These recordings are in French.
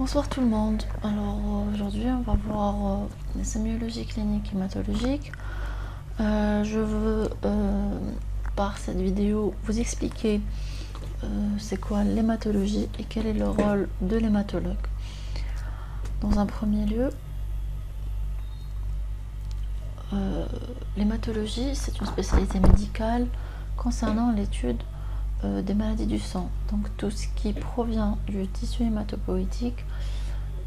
Bonsoir tout le monde. Alors aujourd'hui on va voir les sémiologies cliniques et hématologiques. Je veux par cette vidéo vous expliquer c'est quoi l'hématologie et quel est le rôle de l'hématologue. Dans un premier lieu, l'hématologie c'est une spécialité médicale concernant l'étude des maladies du sang, donc tout ce qui provient du tissu hématopoïétique.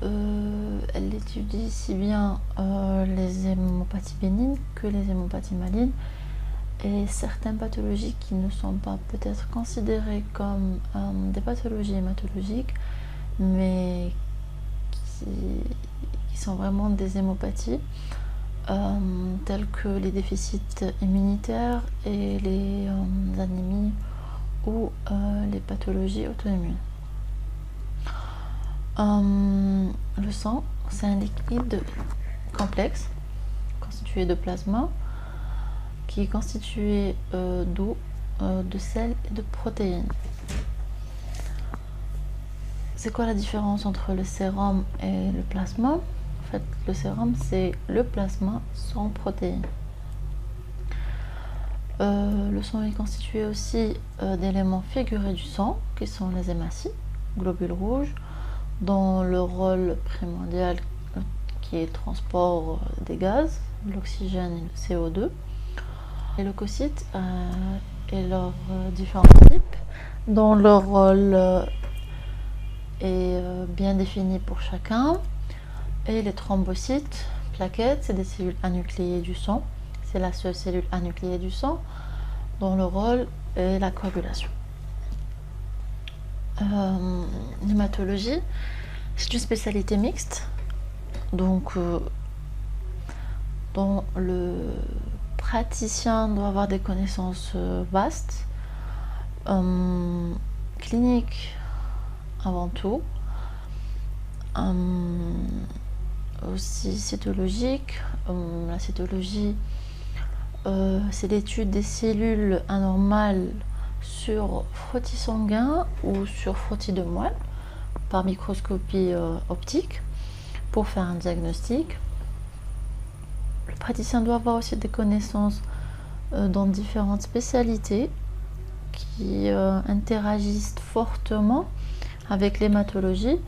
Elle étudie si bien les hémopathies bénignes que les hémopathies malignes et certaines pathologies qui ne sont pas peut-être considérées comme des pathologies hématologiques, mais qui sont vraiment des hémopathies, telles que les déficits immunitaires et les anémies ou les pathologies auto-immunes. Le sang, c'est un liquide complexe constitué de plasma qui est constitué d'eau, de sel et de protéines. C'est quoi la différence entre le sérum et le plasma? En fait, le sérum, c'est le plasma sans protéines. Le sang est constitué aussi d'éléments figurés du sang, qui sont les hématies, globules rouges, dont le rôle primordial qui est le transport des gaz, l'oxygène et le CO2. Les leucocytes et leurs différents types, dont leur rôle est bien défini pour chacun. Et les thrombocytes, plaquettes, c'est des cellules anucléées du sang. C'est la seule cellule anucléée du sang dont le rôle est la coagulation. L'hématologie, c'est une spécialité mixte, donc dont le praticien doit avoir des connaissances vastes, cliniques avant tout, aussi cytologique. La cytologie, c'est l'étude des cellules anormales sur frottis sanguin ou sur frottis de moelle par microscopie optique pour faire un diagnostic. Le praticien doit avoir aussi des connaissances dans différentes spécialités qui interagissent fortement avec l'hématologie,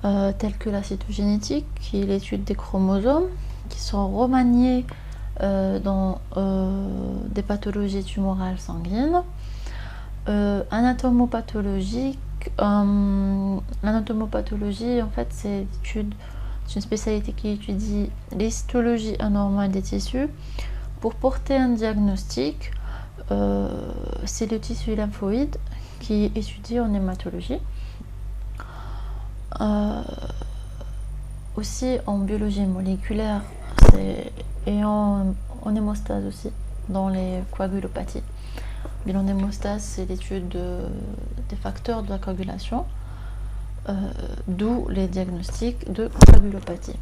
telles que la cytogénétique, qui est l'étude des chromosomes qui sont remaniés dans des pathologies tumorales sanguines. Anatomopathologique, l'anatomopathologie, en fait, c'est une spécialité qui étudie l'histologie anormale des tissus pour porter un diagnostic. C'est le tissu lymphoïde qui est étudié en hématologie. Aussi en biologie moléculaire et en hémostase aussi, dans les coagulopathies. Bilan d'hémostase, c'est l'étude des facteurs de la coagulation, d'où les diagnostics de coagulopathie.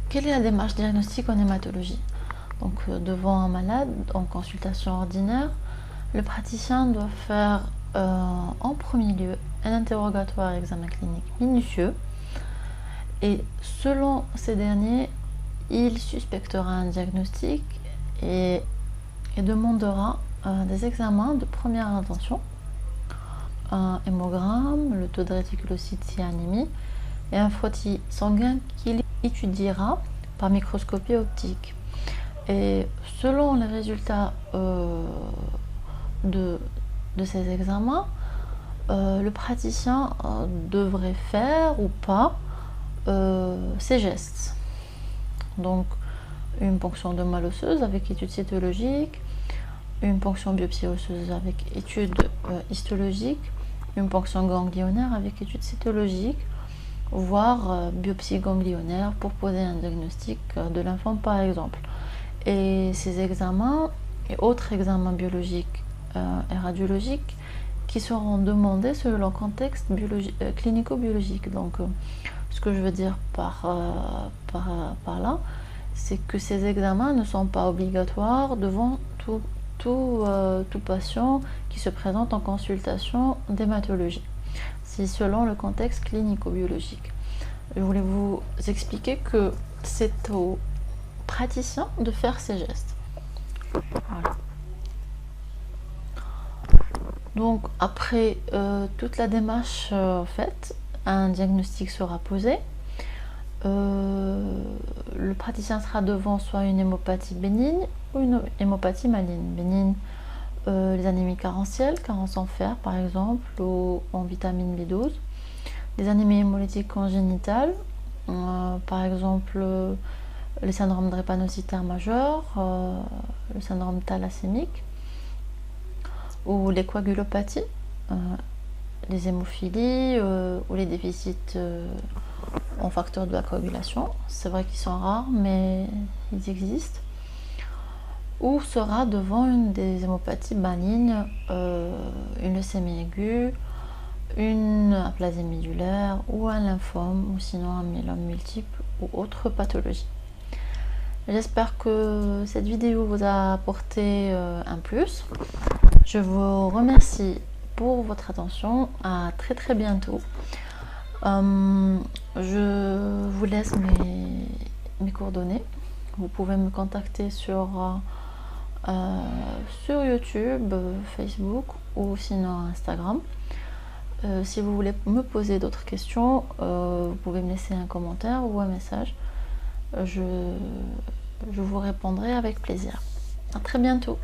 Quelle est la démarche diagnostique en hématologie? Donc, devant un malade, en consultation ordinaire, le praticien doit faire en premier lieu un interrogatoire examen clinique minutieux, et selon ces derniers, il suspectera un diagnostic et demandera des examens de première intention, un hémogramme, le taux de réticulocytes si anémie, et un frottis sanguin qu'il étudiera par microscopie optique. Et selon les résultats de ces examens, le praticien devrait faire ou pas ces gestes. Donc, une ponction de moelle osseuse avec étude cytologique, une ponction biopsie osseuse avec étude histologique, une ponction ganglionnaire avec étude cytologique, voire biopsie ganglionnaire pour poser un diagnostic de lymphome par exemple. Et ces examens et autres examens biologiques et radiologiques qui seront demandés selon le contexte clinico-biologique. Donc, ce que je veux dire par là, c'est que ces examens ne sont pas obligatoires devant tout patient qui se présente en consultation d'hématologie. si selon le contexte clinico-biologique. Je voulais vous expliquer que c'est au praticien de faire ces gestes. Voilà. Donc après toute la démarche faite, un diagnostic sera posé. Le praticien sera devant soit une hémopathie bénigne ou une hémopathie maligne. Bénigne, les anémies carentielles, carence en fer par exemple, ou en vitamine B12. Les anémies hémolytiques congénitales, par exemple le syndrome drépanocytaire majeur, le syndrome thalassémique, ou les coagulopathies, les hémophilies ou les déficits en facteurs de la coagulation. C'est vrai qu'ils sont rares, mais ils existent. Ou sera devant une des hémopathies malignes, une leucémie aiguë, une aplasie médulaire ou un lymphome, ou sinon un myélome multiple ou autre pathologie. J'espère que cette vidéo vous a apporté un plus. Je vous remercie pour votre attention. À très très bientôt. Je vous laisse mes coordonnées. Vous pouvez me contacter sur YouTube, Facebook ou sinon Instagram. Si vous voulez me poser d'autres questions, vous pouvez me laisser un commentaire ou un message. Je vous répondrai avec plaisir. À très bientôt.